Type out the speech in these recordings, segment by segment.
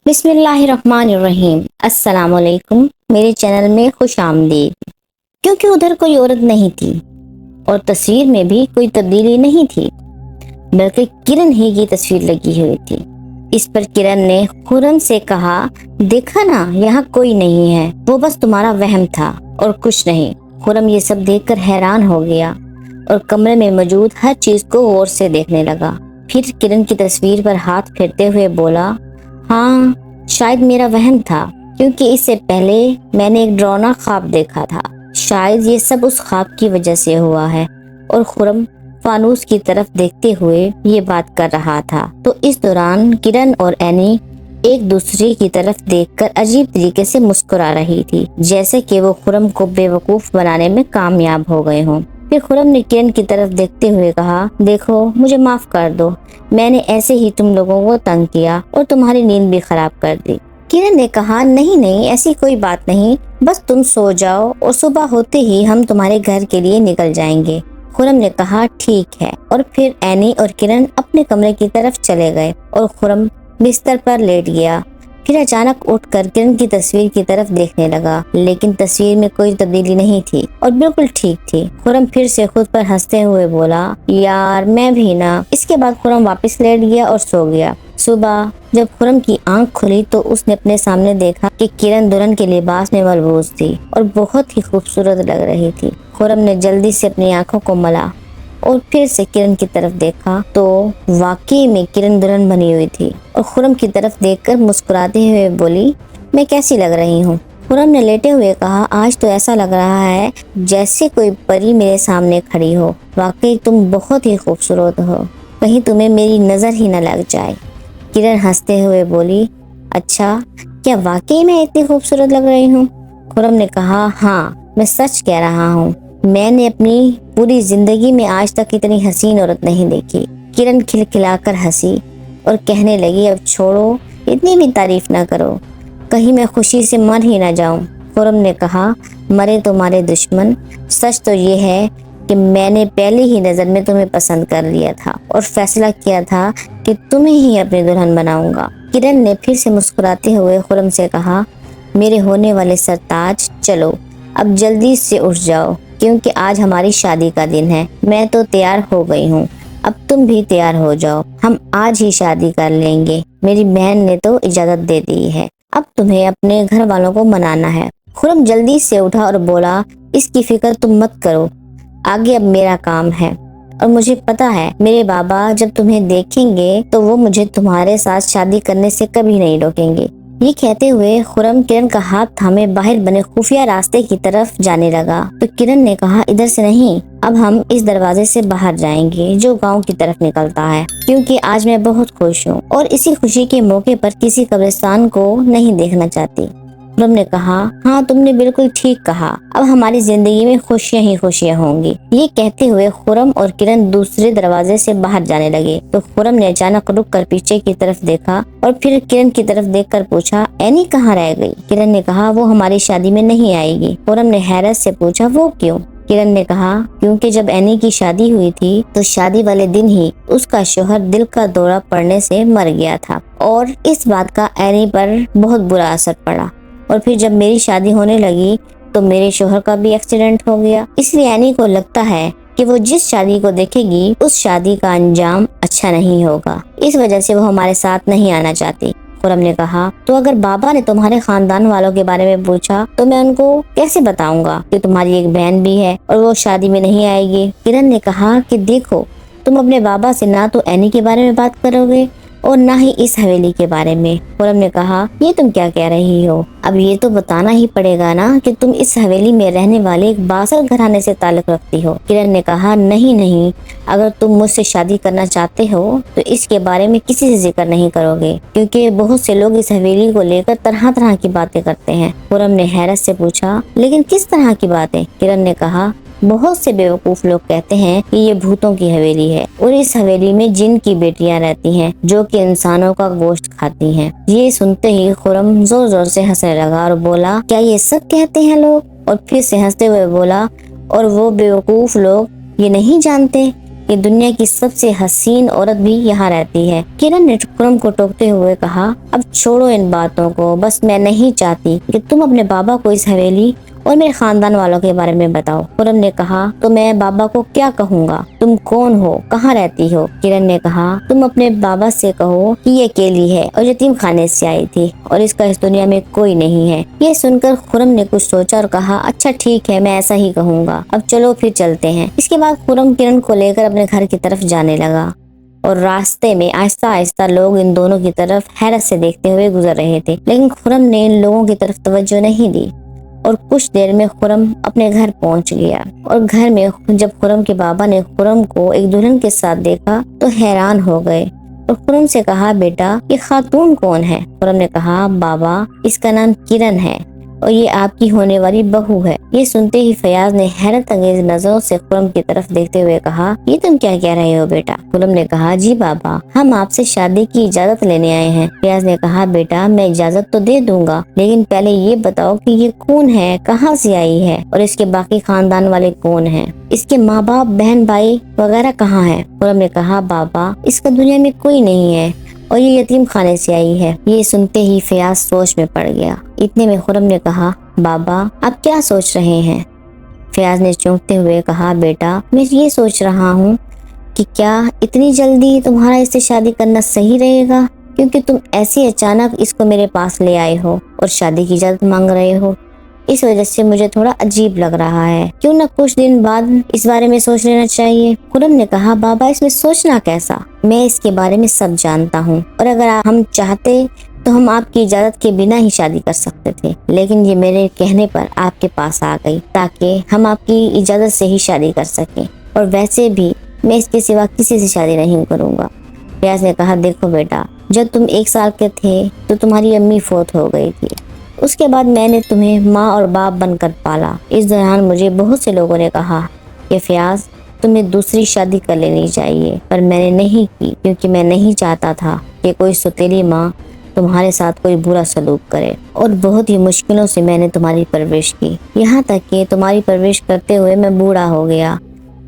بسم اللہ الرحمن الرحیم۔ السلام علیکم، میرے چینل میں خوش آمدید۔ کیونکہ ادھر کوئی عورت نہیں تھی اور تصویر میں بھی کوئی تبدیلی نہیں تھی، بلکہ کرن ہی کی تصویر لگی ہوئی تھی۔ اس پر کرن نے خرم سے کہا، دیکھا نا، یہاں کوئی نہیں ہے، وہ بس تمہارا وہم تھا اور کچھ نہیں۔ خرم یہ سب دیکھ کر حیران ہو گیا اور کمرے میں موجود ہر چیز کو غور سے دیکھنے لگا۔ پھر کرن کی تصویر پر ہاتھ پھیرتے ہوئے بولا، ہاں شاید میرا وہم تھا، کیونکہ اس سے پہلے میں نے ایک ڈراؤنا خواب دیکھا تھا۔ شاید یہ سب اس خواب کی وجہ سے ہوا ہے۔ اور خرم فانوس کی طرف دیکھتے ہوئے یہ بات کر رہا تھا تو اس دوران کرن اور اینی ایک دوسرے کی طرف دیکھ کر عجیب طریقے سے مسکرا رہی تھی، جیسے کہ وہ خرم کو بے وقوف بنانے میں کامیاب ہو گئے ہوں۔ پھر خرم نے کرن کی طرف دیکھتے ہوئے کہا، دیکھو مجھے معاف کر دو، میں نے ایسے ہی تم لوگوں کو تنگ کیا اور تمہاری نیند بھی خراب کر دی۔ کرن نے کہا، نہیں ایسی کوئی بات نہیں، بس تم سو جاؤ اور صبح ہوتے ہی ہم تمہارے گھر کے لیے نکل جائیں گے۔ خرم نے کہا، ٹھیک ہے، اور پھر اینی اور کرن اپنے کمرے کی طرف چلے گئے اور خرم بستر پر لیٹ گیا۔ پھر اچانک اٹھ کر کرن کی تصویر کی طرف دیکھنے لگا، لیکن تصویر میں کوئی تبدیلی نہیں تھی اور بالکل ٹھیک تھی۔ خرم پھر سے خود پر ہنستے ہوئے بولا، یار میں بھی نا۔ اس کے بعد خرم واپس لیٹ گیا اور سو گیا۔ صبح جب خرم کی آنکھ کھلی تو اس نے اپنے سامنے دیکھا کہ کرن دلہن کے لباس میں ملبوس تھی اور بہت ہی خوبصورت لگ رہی تھی۔ خرم نے جلدی سے اپنی آنکھوں کو ملا اور پھر سے کرن کی طرف دیکھا تو واقعی میں کرن دلہن بنی ہوئی تھی اور خرم کی طرف دیکھ کر مسکراتے ہوئے بولی، میں کیسی لگ رہی ہوں؟ خرم نے لیٹے ہوئے کہا، آج تو ایسا لگ رہا ہے جیسے کوئی پری میرے سامنے کھڑی ہو، واقعی تم بہت ہی خوبصورت ہو، کہیں تمہیں میری نظر ہی نہ لگ جائے۔ کرن ہنستے ہوئے بولی، اچھا کیا واقعی میں اتنی خوبصورت لگ رہی ہوں؟ خرم نے کہا، ہاں میں سچ کہہ رہا ہوں، میں نے اپنی پوری زندگی میں آج تک اتنی حسین عورت نہیں دیکھی۔ کرن کھلکھلا کر ہنسی اور کہنے لگی، اب چھوڑو، اتنی بھی تعریف نہ کرو، کہیں میں خوشی سے مر ہی نہ جاؤں۔ خرم نے کہا، مرے تمہارے دشمن، سچ تو یہ ہے کہ میں نے پہلی ہی نظر میں تمہیں پسند کر لیا تھا اور فیصلہ کیا تھا کہ تمہیں ہی اپنی دلہن بناؤں گا۔ کرن نے پھر سے مسکراتے ہوئے خرم سے کہا، میرے ہونے والے سرتاج، چلو اب جلدی سے اٹھ جاؤ، کیونکہ آج ہماری شادی کا دن ہے۔ میں تو تیار ہو گئی ہوں، اب تم بھی تیار ہو جاؤ، ہم آج ہی شادی کر لیں گے، میری بہن نے تو اجازت دے دی ہے، اب تمہیں اپنے گھر والوں کو منانا ہے۔ خرم جلدی سے اٹھا اور بولا، اس کی فکر تم مت کرو، آگے اب میرا کام ہے، اور مجھے پتا ہے میرے بابا جب تمہیں دیکھیں گے تو وہ مجھے تمہارے ساتھ شادی کرنے سے کبھی نہیں روکیں گے۔ یہ کہتے ہوئے خرم کرن کا ہاتھ تھامے باہر بنے خفیہ راستے کی طرف جانے لگا تو کرن نے کہا، ادھر سے نہیں، اب ہم اس دروازے سے باہر جائیں گے جو گاؤں کی طرف نکلتا ہے، کیونکہ آج میں بہت خوش ہوں اور اسی خوشی کے موقع پر کسی قبرستان کو نہیں دیکھنا چاہتی۔ خرم نے کہا، ہاں تم نے بالکل ٹھیک کہا، اب ہماری زندگی میں خوشیاں ہی خوشیاں ہوں گی۔ یہ کہتے ہوئے خرم اور کرن دوسرے دروازے سے باہر جانے لگے تو خرم نے اچانک رک کر پیچھے کی طرف دیکھا اور پھر کرن کی طرف دیکھ کر پوچھا، اینی کہاں رہ گئی؟ کرن نے کہا، وہ ہماری شادی میں نہیں آئے گی۔ خرم نے حیرت سے پوچھا، وہ کیوں؟ کرن نے کہا، کیونکہ جب اینی کی شادی ہوئی تھی تو شادی والے دن ہی اس کا شوہر دل کا دورہ پڑنے سے مر گیا تھا اور اس بات کا اینی پر بہت برا اثر پڑا، اور پھر جب میری شادی ہونے لگی تو میرے شوہر کا بھی ایکسیڈنٹ ہو گیا، اس لیے اینی کو لگتا ہے کہ وہ جس شادی کو دیکھے گی اس شادی کا انجام اچھا نہیں ہوگا، اس وجہ سے وہ ہمارے ساتھ نہیں آنا چاہتی۔ خرم نے کہا، تو اگر بابا نے تمہارے خاندان والوں کے بارے میں پوچھا تو میں ان کو کیسے بتاؤں گا کہ تمہاری ایک بہن بھی ہے اور وہ شادی میں نہیں آئے گی؟ کرن نے کہا کہ دیکھو، تم اپنے بابا سے نہ تو اینی کے بارے میں بات کرو گے اور نہ ہی اس حویلی کے بارے میں۔ خرم نے کہا، یہ تم کیا کہہ رہی ہو؟ اب یہ تو بتانا ہی پڑے گا نا کہ تم اس حویلی میں رہنے والے ایک بااثر گھرانے سے تعلق رکھتی ہو۔ کرن نے کہا، نہیں، اگر تم مجھ سے شادی کرنا چاہتے ہو تو اس کے بارے میں کسی سے ذکر نہیں کرو گے، کیونکہ بہت سے لوگ اس حویلی کو لے کر طرح کی باتیں کرتے ہیں۔ خرم نے حیرت سے پوچھا، لیکن کس طرح کی باتیں؟ کرن نے کہا، بہت سے بیوقوف لوگ کہتے ہیں کہ یہ بھوتوں کی حویلی ہے اور اس حویلی میں جن کی بیٹیاں رہتی ہیں جو کہ انسانوں کا گوشت کھاتی ہیں۔ یہ سنتے ہی خرم زور زور سے ہنسنے لگا اور بولا، کیا یہ سب کہتے ہیں لوگ؟ اور پھر سے ہنستے ہوئے بولا، اور وہ بیوقوف لوگ یہ نہیں جانتے کہ دنیا کی سب سے حسین عورت بھی یہاں رہتی ہے۔ کرن نے خرم کو ٹوکتے ہوئے کہا، اب چھوڑو ان باتوں کو، بس میں نہیں چاہتی کہ تم اپنے بابا کو اس حویلی اور میرے خاندان والوں کے بارے میں بتاؤ۔ خرم نے کہا، تو میں بابا کو کیا کہوں گا؟ تم کون ہو؟ کہاں رہتی ہو؟ کرن نے کہا، تم اپنے بابا سے کہو کہ یہ اکیلی ہے اور یتیم خانے سے آئی تھی اور اس کا اس دنیا میں کوئی نہیں ہے۔ یہ سن کر خرم نے کچھ سوچا اور کہا، اچھا ٹھیک ہے، میں ایسا ہی کہوں گا، اب چلو پھر چلتے ہیں۔ اس کے بعد خرم کرن کو لے کر اپنے گھر کی طرف جانے لگا اور راستے میں آہستہ آہستہ لوگ ان دونوں کی طرف حیرت سے دیکھتے ہوئے گزر رہے تھے، لیکن خرم نے ان لوگوں کی طرف توجہ نہیں دی اور کچھ دیر میں خرم اپنے گھر پہنچ گیا۔ اور گھر میں جب خرم کے بابا نے خرم کو ایک دلہن کے ساتھ دیکھا تو حیران ہو گئے اور خرم سے کہا، بیٹا یہ خاتون کون ہے؟ خرم نے کہا، بابا اس کا نام کرن ہے اور یہ آپ کی ہونے والی بہو ہے۔ یہ سنتے ہی فیاض نے حیرت انگیز نظروں سے خرم کی طرف دیکھتے ہوئے کہا، یہ تم کیا کہہ رہے ہو بیٹا؟ خرم نے کہا، جی بابا، ہم آپ سے شادی کی اجازت لینے آئے ہیں۔ فیاض نے کہا، بیٹا میں اجازت تو دے دوں گا، لیکن پہلے یہ بتاؤ کہ یہ کون ہے، کہاں سے آئی ہے اور اس کے باقی خاندان والے کون ہیں؟ اس کے ماں باپ، بہن بھائی وغیرہ کہاں ہیں؟ خرم نے کہا، بابا اس کا دنیا میں کوئی نہیں ہے اور یہ یتیم خانے سے آئی ہے۔ یہ سنتے ہی فیاض سوچ میں پڑ گیا۔ اتنے میں خرم نے کہا، بابا آپ کیا سوچ رہے ہیں؟ فیاض نے چونکتے ہوئے کہا، بیٹا میں یہ سوچ رہا ہوں کہ کیا اتنی جلدی تمہارا اس سے شادی کرنا صحیح رہے گا، کیونکہ تم ایسے اچانک اس کو میرے پاس لے آئے ہو اور شادی کی اجازت مانگ رہے ہو۔ اس وجہ سے مجھے تھوڑا عجیب لگ رہا ہے، کیوں نہ کچھ دن بعد اس بارے میں سوچ لینا چاہیے۔ خرم نے کہا، بابا اس میں سوچنا کیسا، میں اس کے بارے میں سب جانتا ہوں اور اگر ہم چاہتے تو ہم آپ کی اجازت کے بنا ہی شادی کر سکتے تھے، لیکن یہ میرے کہنے پر آپ کے پاس آ گئی تاکہ ہم آپ کی اجازت سے ہی شادی کر سکیں، اور ویسے بھی میں اس کے سوا کسی سے شادی نہیں کروں گا۔ فیاض نے کہا، دیکھو بیٹا، جب تم 1 سال کے تھے تو تمہاری امی فوت ہو گئی تھی، اس کے بعد میں نے تمہیں ماں اور باپ بن کر پالا۔ اس دوران مجھے بہت سے لوگوں نے کہا کہ فیاض تمہیں دوسری شادی کر لینی چاہیے، پر میں نے نہیں کی، کیونکہ میں نہیں چاہتا تھا کہ کوئی سوتیلی ماں تمہارے ساتھ کوئی برا سلوک کرے، اور بہت ہی مشکلوں سے میں نے تمہاری پرورش کی، یہاں تک کہ تمہاری پرورش کرتے ہوئے میں بوڑھا ہو گیا،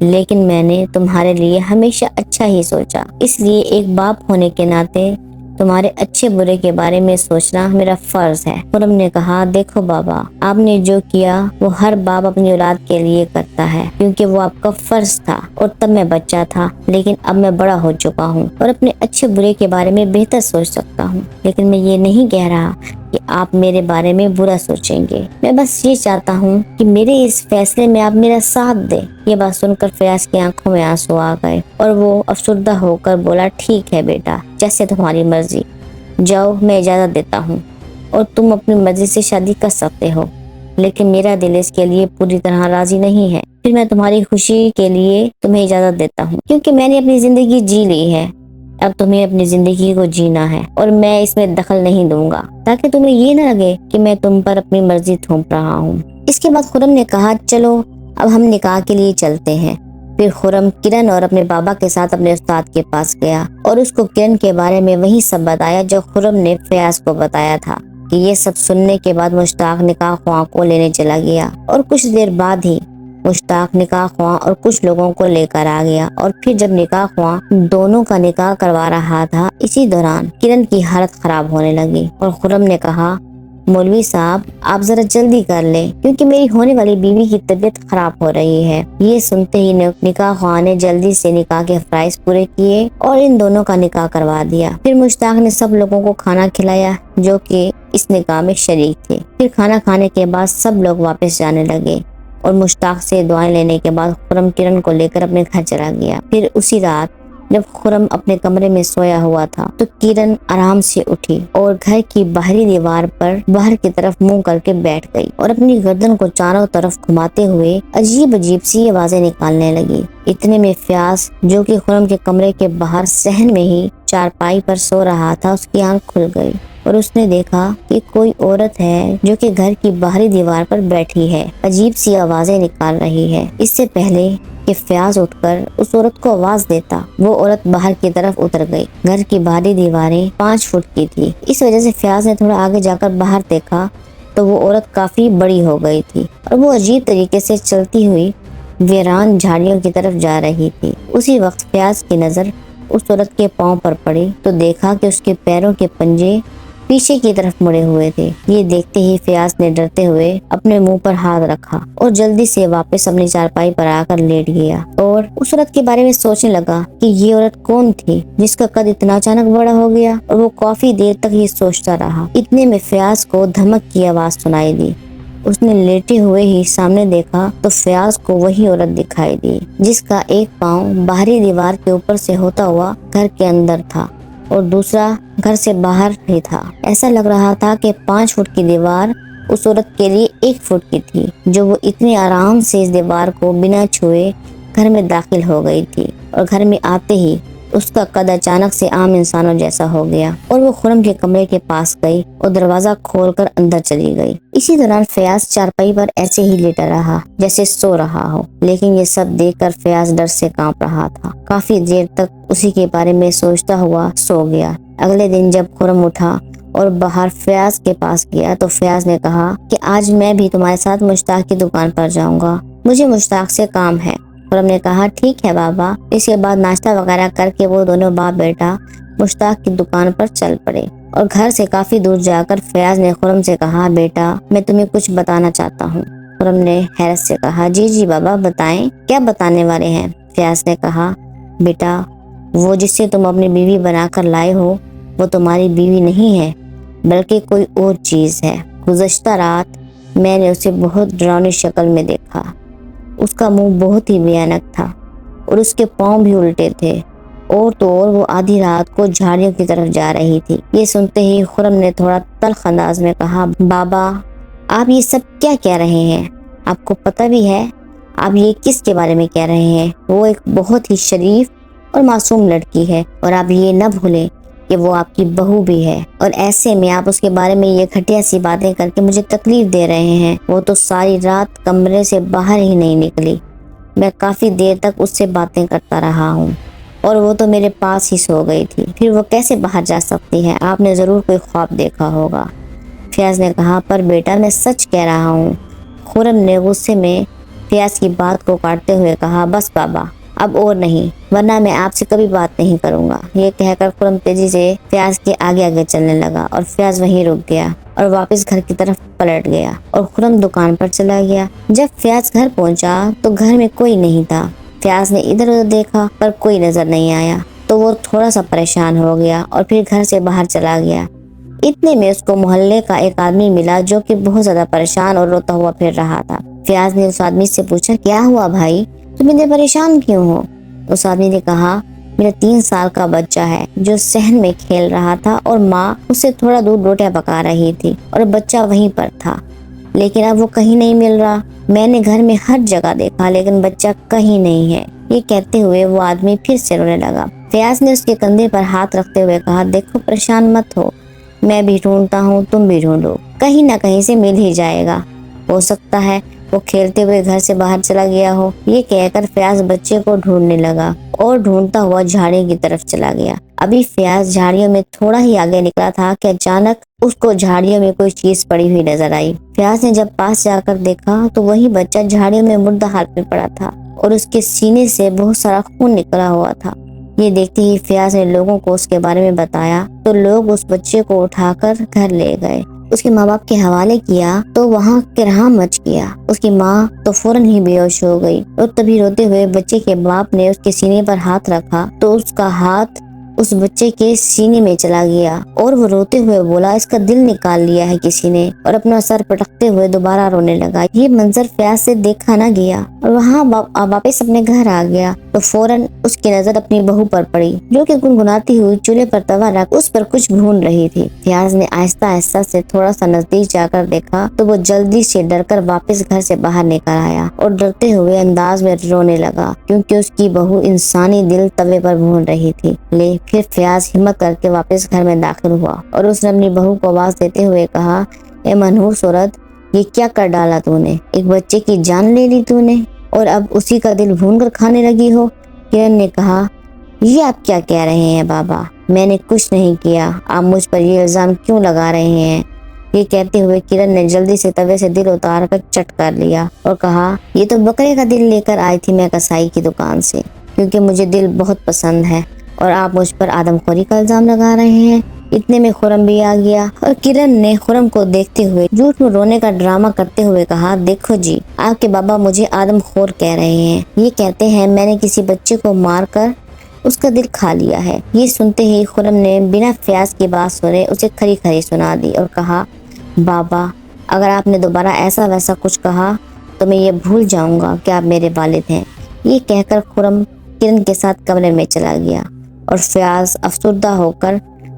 لیکن میں نے تمہارے لیے ہمیشہ اچھا ہی سوچا، اس لیے ایک باپ ہونے کے ناطے تمہارے اچھے برے کے بارے میں سوچنا میرا فرض ہے۔ خرم نے کہا، دیکھو بابا، آپ نے جو کیا وہ ہر باپ اپنی اولاد کے لیے کرتا ہے، کیونکہ وہ آپ کا فرض تھا، اور تب میں بچہ تھا، لیکن اب میں بڑا ہو چکا ہوں اور اپنے اچھے برے کے بارے میں بہتر سوچ سکتا ہوں، لیکن میں یہ نہیں کہہ رہا کہ آپ میرے بارے میں برا سوچیں گے، میں بس یہ چاہتا ہوں کہ میرے اس فیصلے میں آپ میرا ساتھ دیں۔ یہ بات سن کر فیاض کی آنکھوں میں آنسو آ گئے اور وہ افسردہ ہو کر بولا، ٹھیک ہے بیٹا، جیسے تمہاری مرضی، جاؤ میں اجازت دیتا ہوں اور تم اپنی مرضی سے شادی کر سکتے ہو، لیکن میرا دل اس کے لیے پوری طرح راضی نہیں ہے، پھر میں تمہاری خوشی کے لیے تمہیں اجازت دیتا ہوں، کیونکہ میں نے اپنی زندگی جی لی ہے، اب تمہیں اپنی زندگی کو جینا ہے اور میں اس میں دخل نہیں دوں گا، تاکہ تمہیں یہ نہ لگے کہ میں تم پر اپنی مرضی تھوپ رہا ہوں۔ اس کے بعد خرم نے کہا، چلو اب ہم نکاح کے لیے چلتے ہیں۔ پھر خرم کرن اور اپنے بابا کے ساتھ اپنے استاد کے پاس گیا اور اس کو کرن کے بارے میں وہی سب بتایا جو خرم نے فیاض کو بتایا تھا۔ کہ یہ سب سننے کے بعد مشتاق نکاح خواہ کو لینے چلا گیا اور کچھ دیر بعد ہی مشتاق نکاح خواہ اور کچھ لوگوں کو لے کر آ گیا، اور پھر جب نکاح خواہ دونوں کا نکاح کروا رہا تھا، اسی دوران کرن کی حالت خراب ہونے لگی اور خرم نے کہا، مولوی صاحب آپ ذرا جلدی کر لیں، کیونکہ میری ہونے والی بیوی کی طبیعت خراب ہو رہی ہے۔ یہ سنتے ہی نکاح خواہ نے جلدی سے نکاح کے فرائض پورے کیے اور ان دونوں کا نکاح کروا دیا۔ پھر مشتاق نے سب لوگوں کو کھانا کھلایا جو کہ اس نکاح میں شریک تھے۔ پھر کھانا کھانے کے بعد سب لوگ واپس جانے لگے اور مشتاق سے دعائیں لینے کے بعد خرم کرن کو لے کر اپنے گھر چلا گیا۔ پھر اسی رات جب خرم اپنے کمرے میں سویا ہوا تھا تو کرن آرام سے اٹھی اور گھر کی باہری دیوار پر باہر کی طرف منہ کر کے بیٹھ گئی اور اپنی گردن کو چاروں طرف گھماتے ہوئے عجیب عجیب سی آوازیں نکالنے لگی۔ اتنے میں فیاض جو کہ خرم کے کمرے کے باہر صحن میں ہی چارپائی پر سو رہا تھا، اس کی آنکھ کھل گئی اور اس نے دیکھا کہ کوئی عورت ہے جو کہ گھر کی باہری دیوار پر بیٹھی ہے، عجیب سی آوازیں نکال رہی ہے۔ اس سے پہلے کہ فیاض اٹھ کر اس عورت کو آواز دیتا، وہ عورت باہر کی طرف اتر گئی۔ گھر کی باہری دیواریں 5 فٹ کی تھی، اس وجہ سے فیاض نے تھوڑا آگے جا کر باہر دیکھا تو وہ عورت کافی بڑی ہو گئی تھی اور وہ عجیب طریقے سے چلتی ہوئی ویران جھاڑیوں کی طرف جا رہی تھی۔ اسی وقت فیاض کی نظر اس عورت کے پاؤں پر پڑی تو دیکھا کہ اس کے پیروں کے پنجے پیچھے کی طرف مڑے ہوئے تھے۔ یہ دیکھتے ہی فیاض نے ڈرتے ہوئے اپنے منہ پر ہاتھ رکھا اور جلدی سے واپس اپنی چارپائی پر آ کر لیٹ گیا اور اس عورت کے بارے میں سوچنے لگا کہ یہ عورت کون تھی جس کا قد اتنا اچانک بڑا ہو گیا، اور وہ کافی دیر تک یہ سوچتا رہا۔ اتنے میں فیاض کو دھمک کی آواز سنائی دی۔ اس نے لیٹے ہوئے ہی سامنے دیکھا تو فیاض کو وہی عورت دکھائی دی جس کا ایک پاؤں باہری دیوار کے اوپر سے ہوتا ہوا گھر کے اندر تھا اور دوسرا گھر سے باہر ہی تھا۔ ایسا لگ رہا تھا کہ 5 فٹ کی دیوار اس عورت کے لیے 1 فٹ کی تھی، جو وہ اتنے آرام سے اس دیوار کو بنا چھوئے گھر میں داخل ہو گئی تھی، اور گھر میں آتے ہی اس کا قد اچانک سے عام انسانوں جیسا ہو گیا اور وہ خرم کے کمرے کے پاس گئی اور دروازہ کھول کر اندر چلی گئی۔ اسی دوران فیاض چارپائی پر ایسے ہی لیٹا رہا جیسے سو رہا ہو، لیکن یہ سب دیکھ کر فیاض ڈر سے کانپ رہا تھا۔ کافی دیر تک اسی کے بارے میں سوچتا ہوا سو گیا۔ اگلے دن جب خرم اٹھا اور باہر فیاض کے پاس گیا تو فیاض نے کہا کہ آج میں بھی تمہارے ساتھ مشتاق کی دکان پر جاؤں گا، مجھے مشتاق سے کام ہے۔ خرم نے کہا ٹھیک ہے بابا۔ اس کے بعد ناشتہ وغیرہ کر کے وہ دونوں باپ بیٹا مشتاق کی دکان پر چل پڑے، اور گھر سے کافی دور جا کر فیاض نے خرم سے کہا بیٹا میں تمہیں کچھ بتانا چاہتا ہوں۔ خرم نے حیرت سے کہا جی جی بابا بتائیں، کیا بتانے والے ہیں؟ فیاض نے کہا بیٹا وہ جسے تم اپنی بیوی بنا کر لائے ہو وہ تمہاری بیوی نہیں ہے بلکہ کوئی اور چیز ہے۔ گزشتہ رات میں نے اسے بہت ڈراؤنی شکل میں دیکھا۔ اس کا منہ بہت ہی بھیانک تھا اور اس کے پاؤں بھی الٹے تھے، اور تو اور وہ آدھی رات کو جھاڑیوں کی طرف جا رہی تھی۔ یہ سنتے ہی خرم نے تھوڑا تلخ انداز میں کہا بابا آپ یہ سب کیا کہہ رہے ہیں؟ آپ کو پتہ بھی ہے آپ یہ کس کے بارے میں کہہ رہے ہیں؟ وہ ایک بہت ہی شریف اور معصوم لڑکی ہے، اور آپ یہ نہ بھولیں کہ وہ آپ کی بہو بھی ہے، اور ایسے میں آپ اس کے بارے میں یہ گھٹیا سی باتیں کر کے مجھے تکلیف دے رہے ہیں۔ وہ تو ساری رات کمرے سے باہر ہی نہیں نکلی، میں کافی دیر تک اس سے باتیں کرتا رہا ہوں، اور وہ تو میرے پاس ہی سو گئی تھی، پھر وہ کیسے باہر جا سکتی ہے؟ آپ نے ضرور کوئی خواب دیکھا ہوگا۔ فیاض نے کہا پر بیٹا میں سچ کہہ رہا ہوں۔ خرم نے غصے میں فیاض کی بات کو کاٹتے ہوئے کہا بس بابا اب اور نہیں، ورنہ میں آپ سے کبھی بات نہیں کروں گا۔ یہ کہہ کر خرم تیزی سے فیاض کے آگے آگے چلنے لگا، اور فیاض وہیں رک گیا اور واپس گھر کی طرف پلٹ گیا، اور خرم دکان پر چلا گیا۔ جب فیاض گھر پہنچا تو گھر میں کوئی نہیں تھا۔ فیاض نے ادھر ادھر دیکھا پر کوئی نظر نہیں آیا تو وہ تھوڑا سا پریشان ہو گیا اور پھر گھر سے باہر چلا گیا۔ اتنے میں اس کو محلے کا ایک آدمی ملا جو کہ بہت زیادہ پریشان اور روتا ہوا پھر رہا تھا۔ فیاض نے اس آدمی سے پوچھا کیا ہوا بھائی، تم اتنے پریشان کیوں ہو؟ اس آدمی نے کہا میرا 3 سال کا بچہ ہے جو صحن میں کھیل رہا تھا، اور ماں اس سے تھوڑا دور روٹیاں پکا رہی تھی، اور بچہ وہیں پر تھا، لیکن اب وہ کہیں نہیں مل رہا۔ میں نے گھر میں ہر جگہ دیکھا لیکن بچہ کہیں نہیں ہے۔ یہ کہتے ہوئے وہ آدمی پھر سے رونے لگا۔ فیاض نے اس کے کندھے پر ہاتھ رکھتے ہوئے کہا دیکھو پریشان مت ہو، میں بھی ڈھونڈتا ہوں، تم بھی ڈھونڈو، کہیں نہ کہیں سے مل ہی جائے گا، ہو سکتا ہے وہ کھیلتے ہوئے گھر سے باہر چلا گیا ہو۔ یہ کہہ کر فیاض بچے کو ڈھونڈنے لگا اور ڈھونڈتا ہوا جھاڑی کی طرف چلا گیا۔ ابھی فیاض جھاڑیوں میں تھوڑا ہی آگے نکلا تھا کہ اچانک اس کو جھاڑیوں میں کوئی چیز پڑی ہوئی نظر آئی۔ فیاض نے جب پاس جا کر دیکھا تو وہی بچہ جھاڑیوں میں مردہ حالت میں پڑا تھا اور اس کے سینے سے بہت سارا خون نکلا ہوا تھا۔ یہ دیکھتے ہی فیاض نے لوگوں کو اس کے بارے میں بتایا تو لوگ اس بچے کو اٹھا کر گھر لے گئے۔ اس کے ماں باپ کے حوالے کیا تو وہاں کرہم مچ گیا۔ اس کی ماں تو فوراً ہی بے ہوش ہو گئی، اور تبھی روتے ہوئے بچے کے باپ نے اس کے سینے پر ہاتھ رکھا تو اس کا ہاتھ اس بچے کے سینے میں چلا گیا، اور وہ روتے ہوئے بولا اس کا دل نکال لیا ہے کسی نے، اور اپنا سر پٹکتے ہوئے دوبارہ رونے لگا۔ یہ منظر فیاض سے دیکھا نہ گیا اور وہاں واپس اپنے گھر آ گیا تو فوراً اس کی نظر اپنی بہو پر پڑی جو کہ گنگناتی ہوئی چولہے پر توا رکھ اس پر کچھ بھون رہی تھی۔ فیاض نے آہستہ آہستہ سے تھوڑا سا نزدیک جا کر دیکھا تو وہ جلدی سے ڈر کر واپس گھر سے باہر نکل آیا اور ڈرتے ہوئے انداز میں رونے لگا کیونکہ اس کی بہو انسانی دل توے پر بھون رہی تھی۔ پھر فیاض ہمت کر کے واپس گھر میں داخل ہوا اور اس نے اپنی بہو کو آواز دیتے ہوئے کہا اے منحوس عورت، یہ کیا کر ڈالا تو نے؟ ایک بچے کی جان لے لی تو نے اور اب اسی کا دل بھون کر کھانے لگی ہو۔ کرن نے کہا یہ آپ کیا کہہ رہے ہیں بابا، میں نے کچھ نہیں کیا، آپ مجھ پر یہ الزام کیوں لگا رہے ہیں؟ یہ کہتے ہوئے کرن نے جلدی سے توے سے دل اتار کر چٹ کر لیا اور کہا یہ تو بکرے کا دل لے کر آئی تھی میں کسائی کی دکان سے، کیونکہ مجھے دل بہت پسند ہے اور آپ مجھ پر آدم خوری کا الزام لگا رہے ہیں۔ اتنے میں خرم بھی آ گیا اور کرن نے خرم کو دیکھتے ہوئے جھوٹ میں رونے کا ڈرامہ کرتے ہوئے کہا، دیکھو جی، آپ کے بابا مجھے آدم خور کہہ رہے ہیں، یہ کہتے ہیں میں نے کسی بچے کو مار کر اس کا دل کھا لیا ہے۔ یہ سنتے ہی خرم نے بنا فیاض کی بات سنے اسے کھری کھری سنا دی اور کہا، بابا اگر آپ نے دوبارہ ایسا ویسا کچھ کہا تو میں یہ بھول جاؤں گا کہ آپ میرے والد ہیں۔ یہ کہہ کر خرم کرن کے ساتھ کمرے میں چلا گیا اور فیاض افسردہ ہو کر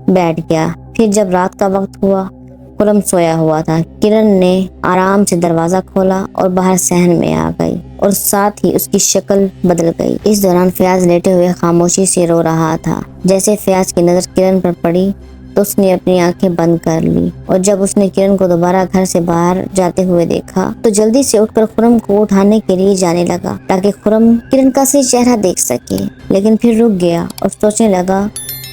بیٹھ گیا۔ پھر جب رات کا وقت ہوا، خرم سویا ہوا تھا، کرن نے آرام سے دروازہ کھولا اور باہر صحن میں آ گئی اور ساتھ ہی اس کی شکل بدل گئی۔ اس دوران فیاض لیٹے ہوئے خاموشی سے رو رہا تھا۔ جیسے فیاض کی نظر کرن پر پڑی تو اس نے اپنی آنکھیں بند کر لی اور جب اس نے کرن کو دوبارہ گھر سے باہر جاتے ہوئے دیکھا تو جلدی سے اٹھ کر خرم کو اٹھانے کے لیے جانے لگا تاکہ خرم کرن کا صحیح چہرہ دیکھ سکے، لیکن پھر رک گیا اور سوچنے لگا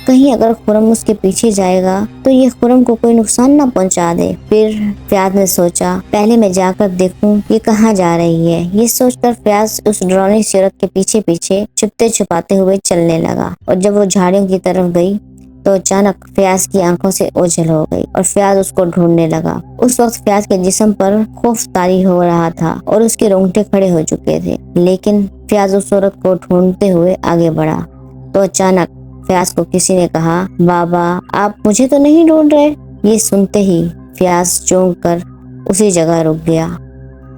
کہیں اگر خرم اس کے پیچھے جائے گا تو یہ خرم کو کوئی نقصان نہ پہنچا دے۔ پھر فیاض نے سوچا پہلے میں جا کر دیکھوں یہ کہاں جا رہی ہے۔ یہ سوچ کر فیاض اس ڈرونی سی عورت کے پیچھے پیچھے چھپتے چھپاتے ہوئے چلنے لگا اور جب وہ جھاڑیوں کی طرف گئی تو اچانک فیاض کی آنکھوں سے اوجھل ہو گئی اور فیاض اس کو ڈھونڈنے لگا۔ اس وقت فیاض کے جسم پر خوف طاری ہو رہا تھا اور اس کے رونگٹے کھڑے ہو چکے تھے، لیکن فیاض اس عورت کو ڈھونڈتے ہوئے آگے بڑھا تو اچانک فیاض کو کسی نے کہا، بابا آپ مجھے تو نہیں ڈھونڈ رہے؟ یہ سنتے ہی فیاض چونک کر اسی جگہ رک گیا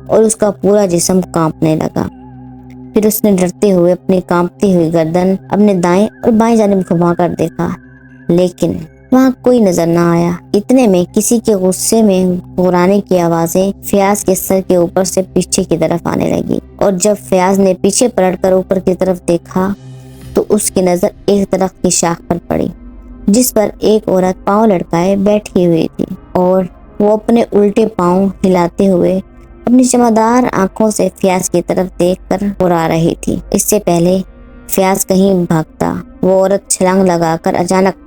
اور اس کا پورا جسم کانپنے لگا۔ پھر اس نے ڈرتے ہوئے اپنی کانپتی ہوئی گردن اپنے دائیں اور بائیں جانب گھما کر دیکھا، لیکن وہاں کوئی نظر نہ آیا۔ اتنے میں کسی کے غصے میں گھرانے کی آوازیں فیاض کے سر کے اوپر سے پیچھے کی طرف آنے لگی اور جب فیاض نے پیچھے پلٹ کر اوپر کی طرف دیکھا تو اس کی نظر ایک درخت کی شاخ پر پڑی جس پر ایک عورت پاؤں لٹکائے بیٹھی ہوئی تھی اور وہ اپنے الٹے پاؤں ہلاتے ہوئے اپنی چمکدار آنکھوں سے فیاض کی طرف دیکھ کر مسکرا رہی تھی۔ اس سے پہلے فیاض کہیں بھاگتا، وہ عورت چھلانگ لگا کر اچانک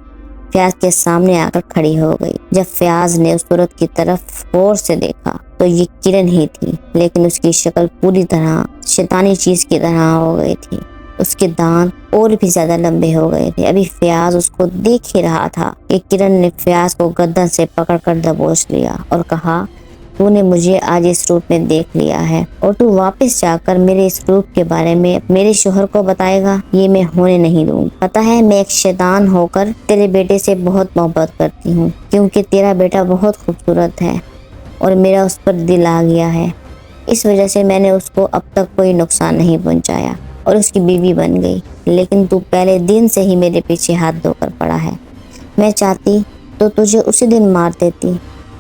فیاض کے سامنے آ کر کھڑی ہو گئی۔ جب فیاض نے اس عورت کی طرف غور سے دیکھا تو یہ کرن ہی تھی، لیکن اس کی شکل پوری طرح شیطانی چیز کی طرح ہو گئی تھی۔ اس کے دانت اور بھی زیادہ لمبے ہو گئے تھے۔ ابھی فیاض اس کو دیکھ ہی رہا تھا کہ کرن نے فیاض کو گردن سے پکڑ کر دبوچ لیا اور کہا، تو نے مجھے آج اس روپ میں دیکھ لیا ہے اور تو واپس جا کر میرے اس روپ کے بارے میں میرے شوہر کو بتائے گا؟ یہ میں ہونے نہیں دوں۔ پتہ ہے میں ایک شیطان ہو کر تیرے بیٹے سے بہت محبت کرتی ہوں، کیونکہ تیرا بیٹا بہت خوبصورت ہے اور میرا اس پر دل آ گیا ہے۔ اس وجہ سے میں نے اس کو اب تک کوئی نقصان نہیں پہنچایا اور اس کی بیوی بن گئی، لیکن تو پہلے دن سے ہی میرے پیچھے ہاتھ دھو کر پڑا ہے۔ میں چاہتی تو تجھے اسی دن مار دیتی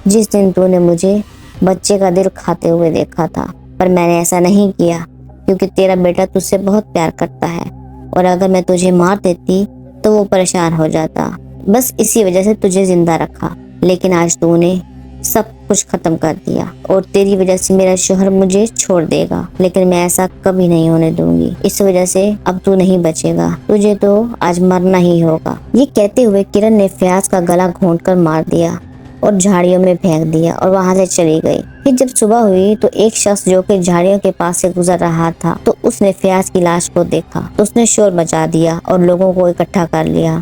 جس دن تو نے مجھے بچے کا دل کھاتے ہوئے دیکھا تھا، پر میں نے ایسا نہیں کیا کیونکہ تیرا بیٹا تجھ سے بہت پیار کرتا ہے اور اگر میں تجھے مار دیتی تو وہ پریشان ہو جاتا، بس اسی وجہ سے تجھے زندہ رکھا، لیکن آج تو نے سب کچھ ختم کر دیا اور تیری وجہ سے میرا شوہر مجھے چھوڑ دے گا، لیکن میں ایسا کبھی نہیں ہونے دوں گی۔ اس وجہ سے اب تو نہیں بچے گا، تجھے تو آج مرنا ہی ہوگا۔ یہ کہتے ہوئے کرن نے فیاض کا گلا گھونٹ کر مار دیا اور جھاڑیوں میں پھینک دیا اور وہاں سے چلی گئی۔ پھر جب صبح ہوئی تو ایک شخص جو کہ جھاڑیوں کے پاس سے گزر رہا تھا تو اس نے فیاض کی لاش کو دیکھا تو اس نے شور مچا دیا اور لوگوں کو اکٹھا کر لیا۔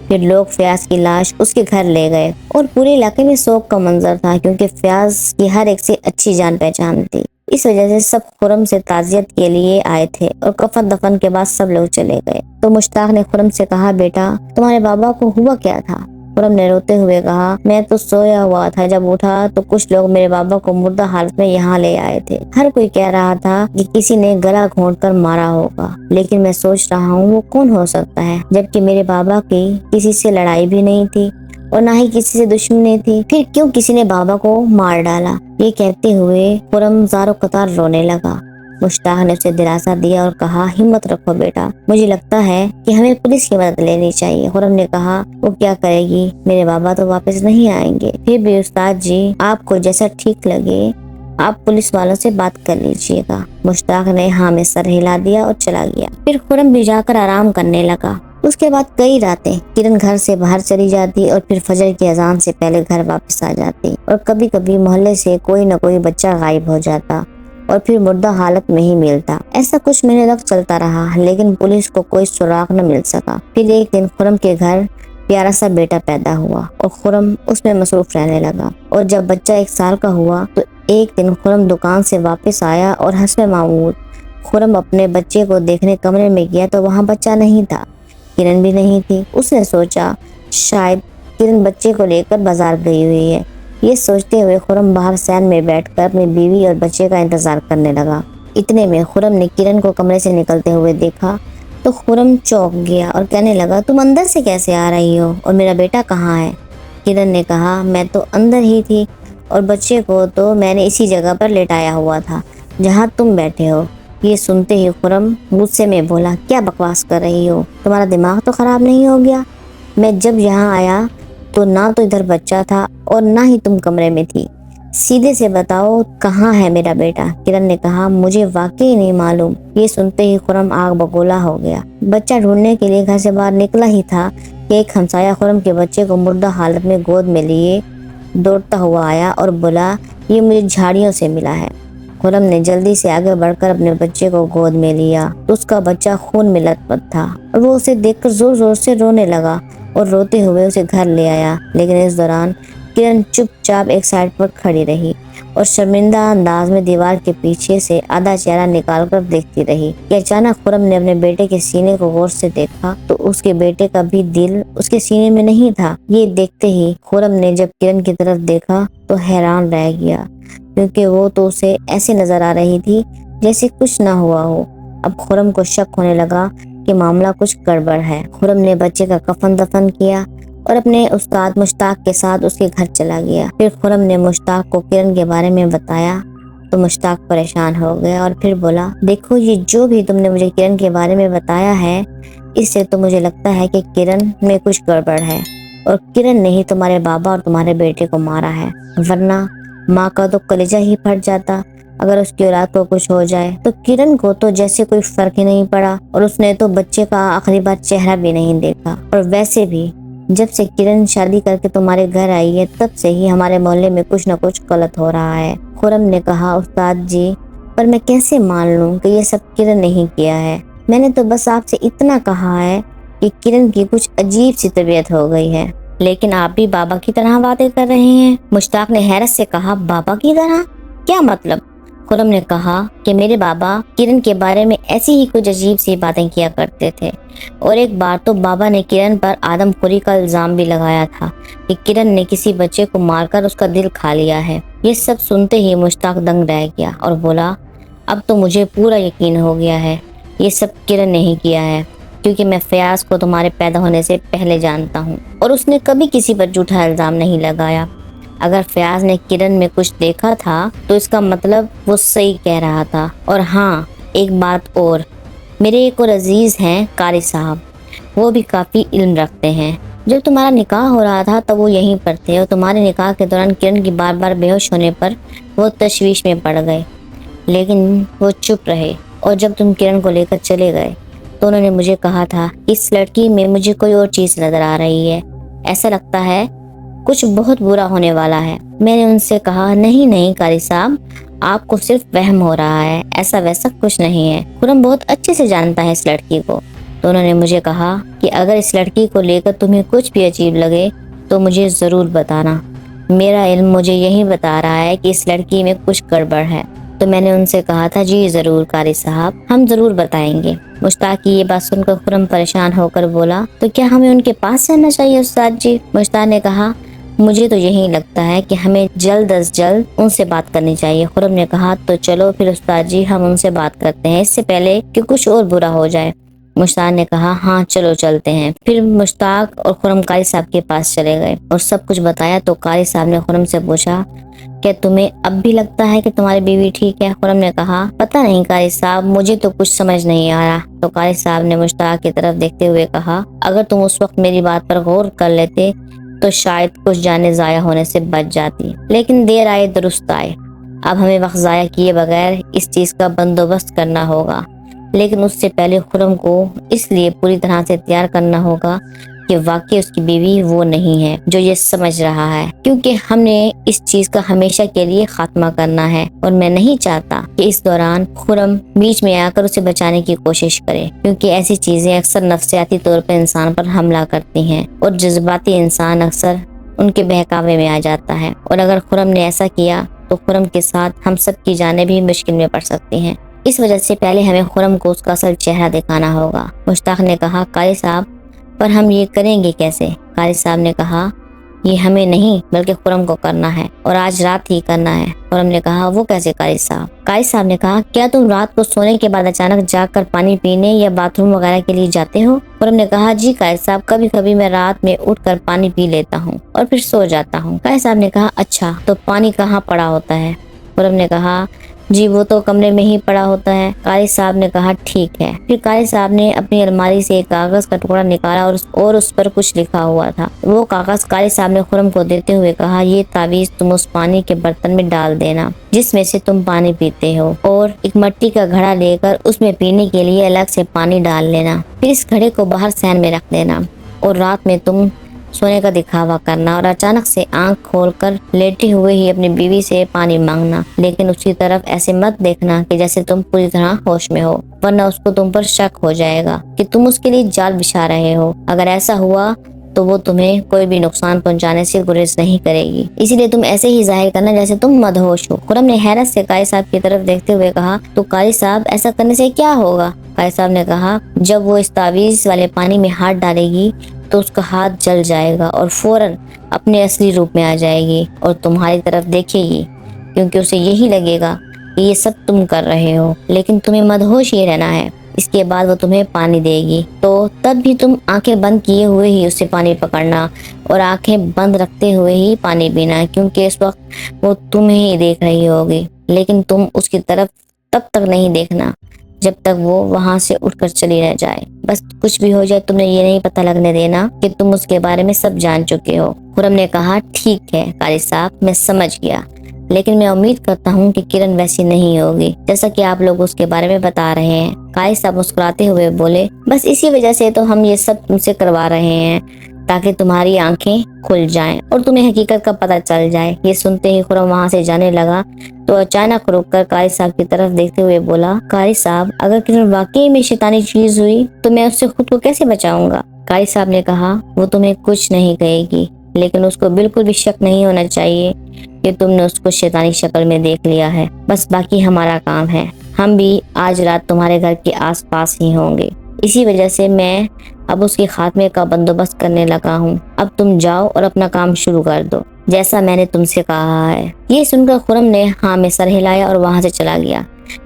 پھر لوگ فیاض کی لاش اس کے گھر لے گئے اور پورے علاقے میں سوگ کا منظر تھا کیونکہ فیاض کی ہر ایک سے اچھی جان پہچان تھی۔ اس وجہ سے سب خرم سے تعزیت کے لیے آئے تھے اور کفن دفن کے بعد سب لوگ چلے گئے تو مشتاق نے خرم سے کہا، بیٹا تمہارے بابا کو ہوا کیا تھا؟ خرم نے روتے ہوئے کہا، میں تو سویا ہوا تھا، جب اٹھا تو کچھ لوگ میرے بابا کو مردہ حالت میں یہاں لے آئے تھے۔ ہر کوئی کہہ رہا تھا کہ کسی نے گلا گھونٹ کر مارا ہوگا، لیکن میں سوچ رہا ہوں وہ کون ہو سکتا ہے، جبکہ میرے بابا کی کسی سے لڑائی بھی نہیں تھی اور نہ ہی کسی سے دشمنی تھی، پھر کیوں کسی نے بابا کو مار ڈالا؟ یہ کہتے ہوئے خرم زارو قطار رونے لگا۔ مشتاق نے اسے دلاسا دیا اور کہا، ہمت رکھو بیٹا، مجھے لگتا ہے کہ ہمیں پولیس کی مدد لینی چاہیے۔ خرم نے کہا، وہ کیا کرے گی، میرے بابا تو واپس نہیں آئیں گے۔ پھر بھی استاد جی آپ کو جیسا ٹھیک لگے آپ پولیس والوں سے بات کر لیجئے گا۔ مشتاق نے ہاں میں سر ہلا دیا اور چلا گیا۔ پھر خرم بھی جا کر آرام کرنے لگا اس کے بعد کئی راتیں کرن گھر سے باہر چلی جاتی اور پھر فجر کی اذان سے پہلے گھر واپس آ جاتی، اور کبھی کبھی محلے سے کوئی نہ کوئی بچہ غائب ہو جاتا اور پھر مردہ حالت میں ہی ملتا۔ ایسا کچھ مہینے تک چلتا رہا، لیکن پولیس کو کوئی سراغ نہ مل سکا۔ پھر ایک دن خرم کے گھر پیارا سا بیٹا پیدا ہوا اور خرم اس میں مصروف رہنے لگا، اور جب بچہ 1 سال کا ہوا تو ایک دن خرم دکان سے واپس آیا اور حسب معمول خرم اپنے بچے کو دیکھنے کمرے میں گیا تو وہاں بچہ نہیں تھا، کرن بھی نہیں تھی۔ اس نے سوچا شاید کرن بچے کو لے کر بازار گئی ہوئی ہے۔ یہ سوچتے ہوئے خرم باہر سین میں بیٹھ کر اپنی بیوی اور بچے کا انتظار کرنے لگا۔ اتنے میں خرم نے کرن کو کمرے سے نکلتے ہوئے دیکھا تو خرم چونک گیا اور کہنے لگا، تم اندر سے کیسے آ رہی ہو اور میرا بیٹا کہاں ہے؟ کرن نے کہا، میں تو اندر ہی تھی اور بچے کو تو میں نے اسی جگہ پر لیٹایا ہوا تھا جہاں تم بیٹھے ہو۔ یہ سنتے ہی خرم غصے میں بولا، کیا بکواس کر رہی ہو؟ تمہارا دماغ تو خراب نہیں ہو گیا؟ میں جب یہاں آیا تو نہ تو ادھر بچہ تھا اور نہ ہی تم کمرے میں تھی۔ سیدھے سے بتاؤ کہاں ہے میرا بیٹا؟ کرن نے کہا، مجھے واقعی نہیں معلوم۔ یہ سنتے ہی خرم آگ بگولا ہو گیا۔ بچہ ڈھونڈنے کے لیے گھر سے باہر نکلا ہی تھا کہ ایک ہمسایہ خرم کے بچے کو مردہ حالت میں گود میں لیے دوڑتا ہوا آیا اور بولا، یہ مجھے جھاڑیوں سے ملا ہے۔ خرم نے جلدی سے آگے بڑھ کر اپنے بچے کو گود میں لیا تو اس کا بچہ خون میں لت پت تھا اور وہ اسے دیکھ کر زور زور سے رونے لگا اور روتے ہوئے اسے گھر لے آیا۔ لیکن اس دوران کرن چپ چاپ ایک سائڈ پر کھڑی رہی اور شرمندہ انداز میں دیوار کے پیچھے سے آدھا چہرہ نکال کر دیکھتی رہی کہ اچانک خرم نے اپنے بیٹے کے سینے کو غور سے دیکھا تو اس کے بیٹے کا بھی دل اس کے سینے میں نہیں تھا۔ یہ دیکھتے ہی خرم نے جب کرن کی طرف دیکھا تو حیران رہ گیا، کیونکہ وہ تو اسے ایسے نظر آ رہی تھی جیسے کچھ نہ ہوا ہو۔ اب خرم کو شک ہونے لگا کہ معاملہ کچھ گڑبڑ ہے۔ خرم نے بچے کا کفن دفن کیا اور اپنے استاد مشتاق کے ساتھ اس کے گھر چلا گیا۔ پھر خرم نے مشتاق کو کرن کے بارے میں بتایا تو مشتاق پریشان ہو گیا اور پھر بولا، دیکھو یہ جو بھی تم نے مجھے کرن کے بارے میں بتایا ہے، اس سے تو مجھے لگتا ہے کہ کرن میں کچھ گڑبڑ ہے اور کرن نے ہی تمہارے بابا اور تمہارے بیٹے کو مارا ہے، ورنہ ماں کا تو کلیجہ ہی پھٹ جاتا اگر اس کی اولاد کو کچھ ہو جائے۔ تو کرن کو تو جیسے کوئی فرق ہی نہیں پڑا اور اس نے تو بچے کا آخری بار چہرہ بھی نہیں دیکھا، اور ویسے بھی جب سے کرن شادی کر کے تمہارے گھر آئی ہے تب سے ہی ہمارے محلے میں کچھ نہ کچھ غلط ہو رہا ہے۔ خرم نے کہا، استاد جی پر میں کیسے مان لوں کہ یہ سب کرن نہیں کیا ہے؟ میں نے تو بس آپ سے اتنا کہا ہے کہ کرن کی کچھ عجیب سی طبیعت ہو گئی ہے، لیکن آپ بھی بابا کی طرح باتیں کر رہے ہیں۔ مشتاق نے حیرت سے کہا، بابا کی طرح؟ کیا مطلب؟ خرم نے کہا کہ میرے بابا کرن کے بارے میں ایسی ہی کچھ عجیب سی باتیں کیا کرتے تھے، اور ایک بار تو بابا نے کرن پر آدم خوری کا الزام بھی لگایا تھا کہ کرن نے کسی بچے کو مار کر اس کا دل کھا لیا ہے۔ یہ سب سنتے ہی مشتاق دنگ رہ گیا اور بولا، اب تو مجھے پورا یقین ہو گیا ہے یہ سب کرن نے ہی کیا ہے، کیونکہ میں فیاض کو تمہارے پیدا ہونے سے پہلے جانتا ہوں اور اس نے کبھی کسی پر جھوٹا الزام نہیں لگایا۔ اگر فیاض نے کرن میں کچھ دیکھا تھا تو اس کا مطلب وہ صحیح کہہ رہا تھا۔ اور ہاں ایک بات اور، میرے ایک اور عزیز ہیں قاری صاحب، وہ بھی کافی علم رکھتے ہیں۔ جب تمہارا نکاح ہو رہا تھا تب وہ یہیں پر تھے اور تمہارے نکاح کے دوران کرن کی بار بار بے ہوش ہونے پر وہ تشویش میں پڑ گئے، لیکن وہ چپ رہے، اور جب تم کرن کو لے کر چلے گئے تو انہوں نے مجھے کہا تھا کہ اس لڑکی میں مجھے کوئی اور چیز نظر آ رہی ہے، ایسا لگتا ہے کچھ بہت برا ہونے والا ہے۔ میں نے ان سے کہا، نہیں نہیں قاری صاحب، آپ کو صرف وہم ہو رہا ہے، ایسا ویسا کچھ نہیں ہے، خرم بہت اچھے سے جانتا ہے اس لڑکی کو۔ تو انہوں نے مجھے کہا کہ اگر اس لڑکی کو لے کر تمہیں کچھ بھی عجیب لگے تو مجھے ضرور بتانا، میرا علم مجھے یہی بتا رہا ہے کہ اس لڑکی میں کچھ گڑبڑ ہے۔ تو میں نے ان سے کہا تھا، جی ضرور قاری صاحب، ہم ضرور بتائیں گے۔ مشتاق کی یہ بات سن کر خرم پریشان ہو کر بولا، تو کیا ہمیں ان کے پاس رہنا چاہیے استاد جی؟ مشتاق نے کہا، مجھے تو یہی لگتا ہے کہ ہمیں جلد از جلد ان سے بات کرنی چاہیے۔ خرم نے کہا، تو چلو پھر استاد جی ہم ان سے بات کرتے ہیں، اس سے پہلے کہ کچھ اور برا ہو جائے۔ مشتاق نے کہا، ہاں چلو چلتے ہیں۔ پھر مشتاق اور خرم قاری صاحب کے پاس چلے گئے اور سب کچھ بتایا تو قاری صاحب نے خرم سے پوچھا، کیا تمہیں اب بھی لگتا ہے کہ تمہاری بیوی ٹھیک ہے؟ خرم نے کہا، پتہ نہیں قاری صاحب، مجھے تو کچھ سمجھ نہیں آ رہا۔ تو قاری صاحب نے مشتاق کی طرف دیکھتے ہوئے کہا، اگر تم اس وقت میری بات پر غور کر لیتے تو شاید کچھ جانیں ضائع ہونے سے بچ جاتی، لیکن دیر آئے درست آئے۔ اب ہمیں وقت ضائع کیے بغیر اس چیز کا بندوبست کرنا ہوگا لیکن اس سے پہلے خرم کو اس لیے پوری طرح سے تیار کرنا ہوگا کہ واقعی اس کی بیوی وہ نہیں ہے جو یہ سمجھ رہا ہے، کیونکہ ہم نے اس چیز کا ہمیشہ کے لیے خاتمہ کرنا ہے، اور میں نہیں چاہتا کہ اس دوران خرم بیچ میں آ کر اسے بچانے کی کوشش کرے، کیونکہ ایسی چیزیں اکثر نفسیاتی طور پر انسان پر حملہ کرتی ہیں اور جذباتی انسان اکثر ان کے بہکاوے میں آ جاتا ہے، اور اگر خرم نے ایسا کیا تو خرم کے ساتھ ہم سب کی جانیں بھی مشکل میں پڑ سکتی ہیں۔ اس وجہ سے پہلے ہمیں خرم کو اس کا اصل چہرہ دکھانا ہوگا۔ مشتاق نے کہا، قاری صاحب، پر ہم یہ کریں گے کیسے؟ قاری صاحب نے کہا، یہ ہمیں نہیں بلکہ خرم کو کرنا ہے، اور آج رات ہی کرنا ہے۔ خرم نے کہا، وہ کیسے قاری صاحب؟ قاری صاحب نے کہا، کیا تم رات کو سونے کے بعد اچانک جاگ کر پانی پینے یا باتھ روم وغیرہ کے لیے جاتے ہو؟ خرم نے کہا، جی قاری صاحب، کبھی کبھی میں رات میں اٹھ کر پانی پی لیتا ہوں اور پھر سو جاتا ہوں۔ قاری صاحب نے کہا، اچھا، تو پانی کہاں پڑا ہوتا ہے؟ خرم نے کہا، جی وہ تو کمرے میں ہی پڑا ہوتا ہے۔ قاری صاحب نے کہا، ٹھیک ہے۔ پھر قاری صاحب نے اپنی الماری سے ایک کاغذ کا ٹکڑا نکالا اور اس پر کچھ لکھا ہوا تھا۔ وہ کاغذ قاری صاحب نے خرم کو دیتے ہوئے کہا، یہ تعویذ تم اس پانی کے برتن میں ڈال دینا جس میں سے تم پانی پیتے ہو، اور ایک مٹی کا گھڑا لے کر اس میں پینے کے لیے الگ سے پانی ڈال لینا۔ پھر اس گھڑے کو باہر صحن میں رکھ دینا، اور رات میں تم سونے کا دکھاوا کرنا اور اچانک سے آنکھ کھول کر لیٹے ہوئے ہی اپنی بیوی سے پانی مانگنا، لیکن اس کی طرف ایسے مت دیکھنا کہ جیسے تم پوری طرح ہوش میں ہو، ورنہ اس کو تم پر شک ہو جائے گا کہ تم اس کے لیے جال بچھا رہے ہو۔ اگر ایسا ہوا تو وہ تمہیں کوئی بھی نقصان پہنچانے سے گریز نہیں کرے گی، اسی لیے تم ایسے ہی ظاہر کرنا جیسے تم مدہوش ہو۔ خرم نے حیرت سے قاری صاحب کی طرف دیکھتے ہوئے کہا، تو قاری صاحب ایسا کرنے سے کیا ہوگا؟ قاری صاحب نے کہا، جب وہ اس تعویذ والے پانی میں ہاتھ ڈالے گی تو اس کا ہاتھ جل جائے گا اور فوراً اپنے اصلی روپ میں آ جائے گی اور تمہاری طرف دیکھے گی، کیونکہ اسے یہی لگے گا کہ یہ سب تم کر رہے ہو، لیکن تمہیں مدہوش ہی رہنا ہے۔ اس کے بعد وہ تمہیں پانی دے گی، تو تب بھی تم آنکھیں بند کیے ہوئے ہی اس سے پانی پکڑنا اور آنکھیں بند رکھتے ہوئے ہی پانی پینا، کیونکہ اس وقت وہ تمہیں ہی دیکھ رہی ہوگی، لیکن تم اس کی طرف تب تک نہیں دیکھنا جب تک وہ وہاں سے اٹھ کر چلی نہ جائے۔ بس کچھ بھی ہو جائے تمہیں یہ نہیں پتہ لگنے دینا کہ تم اس کے بارے میں سب جان چکے ہو۔ خرم نے کہا، ٹھیک ہے قاری صاحب، میں سمجھ گیا، لیکن میں امید کرتا ہوں کہ کرن ویسی نہیں ہوگی جیسا کہ آپ لوگ اس کے بارے میں بتا رہے ہیں۔ قاری صاحب مسکراتے ہوئے بولے، بس اسی وجہ سے تو ہم یہ سب تم سے کروا رہے ہیں، تاکہ تمہاری آنکھیں کھل جائیں اور تمہیں حقیقت کا پتہ چل جائے۔ یہ سنتے ہی خرم وہاں سے جانے لگا تو اچانک رک کر قاری صاحب کی طرف دیکھتے ہوئے بولا، قاری صاحب، اگر کرن واقعی میں شیطانی چیز ہوئی تو میں اس سے خود کو کیسے بچاؤں گا؟ قاری صاحب نے کہا، وہ تمہیں کچھ نہیں کہے گی، لیکن اس کو بالکل بھی شک نہیں ہونا چاہیے کہ تم نے اس کو شیطانی شکل میں دیکھ لیا ہے۔ بس باقی ہمارا کام ہے، ہم بھی آج رات تمہارے گھر کے آس پاس ہی ہوں گے، اسی وجہ سے میں اب اس کے خاتمے کا بندوبست کرنے لگا ہوں۔ اب تم جاؤ اور اپنا کام شروع کر دو جیسا میں نے تم سے کہا ہے۔ یہ سن کر خرم نے ہاں میں سر ہلایا اور وہاں سے چلا گیا۔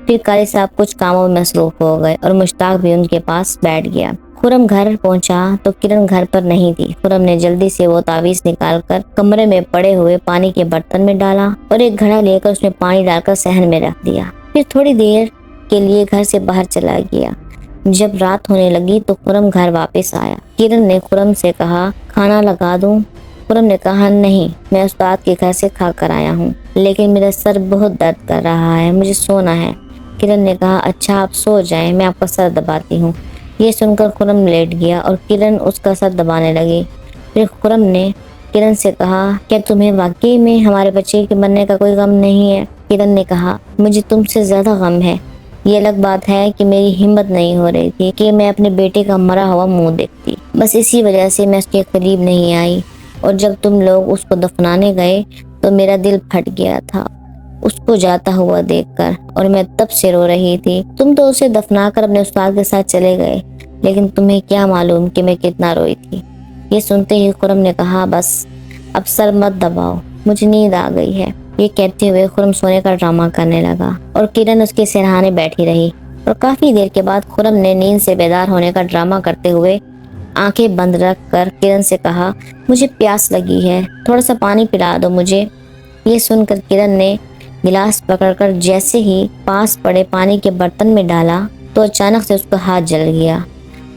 پھر قاری صاحب کچھ کاموں میں مصروف ہو گئے اور مشتاق بھی ان کے پاس بیٹھ گیا۔ خرم گھر پہنچا تو کرن گھر پر نہیں تھی۔ خرم نے جلدی سے وہ تعویذ نکال کر کمرے میں پڑے ہوئے پانی کے برتن میں ڈالا اور ایک گھڑا لے کر اس میں پانی ڈال کر صحن میں رکھ دیا۔ پھر تھوڑی دیر کے لیے گھر سے باہر چلا گیا۔ جب رات ہونے لگی تو خرم گھر واپس آیا۔ کرن نے خرم سے کہا، کھانا لگا دوں؟ خرم نے کہا، نہیں، میں استاد کے گھر سے کھا کر آیا ہوں، لیکن میرا سر بہت درد کر رہا ہے، مجھے سونا ہے۔ کرن نے کہا، اچھا آپ سو جائیں، میں آپ کا سر دباتی ہوں۔ یہ سن کر خرم لیٹ گیا اور کرن اس کا سر دبانے لگی۔ پھر خرم نے کرن سے کہا، کیا تمہیں واقعی میں ہمارے بچے کے مرنے کا کوئی غم نہیں ہے؟ کرن نے کہا، مجھے تم سے زیادہ غم ہے۔ یہ الگ بات ہے کہ میری ہمت نہیں ہو رہی تھی کہ میں اپنے بیٹے کا مرا ہوا منہ دیکھتی، بس اسی وجہ سے میں اس کے قریب نہیں آئی، اور جب تم لوگ اس کو دفنانے گئے تو میرا دل پھٹ گیا تھا اس کو جاتا ہوا دیکھ کر، اور میں تب سے رو رہی تھی۔ تم تو اسے دفنا کر اپنے استاد کے ساتھ چلے گئے، لیکن تمہیں کیا معلوم کہ میں کتنا روئی تھی۔ یہ سنتے ہی خرم نے کہا، بس اب سر مت دباؤ، مجھے نیند آ گئی ہے۔ یہ کہتے ہوئے خرم سونے کا ڈرامہ کرنے لگا اور کرن اس کے سرہانے بیٹھی رہی، اور کافی دیر کے بعد خرم نے نیند سے بیدار ہونے کا ڈرامہ کرتے ہوئے آنکھیں بند رکھ کر کرن سے کہا، مجھے پیاس لگی ہے، تھوڑا سا پانی پلا دو مجھے۔ یہ سن کر کرن نے گلاس پکڑ کر جیسے ہی پاس پڑے پانی کے برتن میں ڈالا تو اچانک سے اس کا ہاتھ جل گیا۔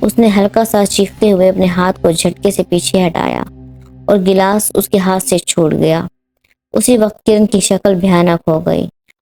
اس نے ہلکا سا چیختے ہوئے اپنے ہاتھ کو جھٹکے سے پیچھے ہٹایا اور گلاس اس کے ہاتھ سے چھوٹ گیا۔ اسی وقت کرن کی شکل بھیانک ہو گئی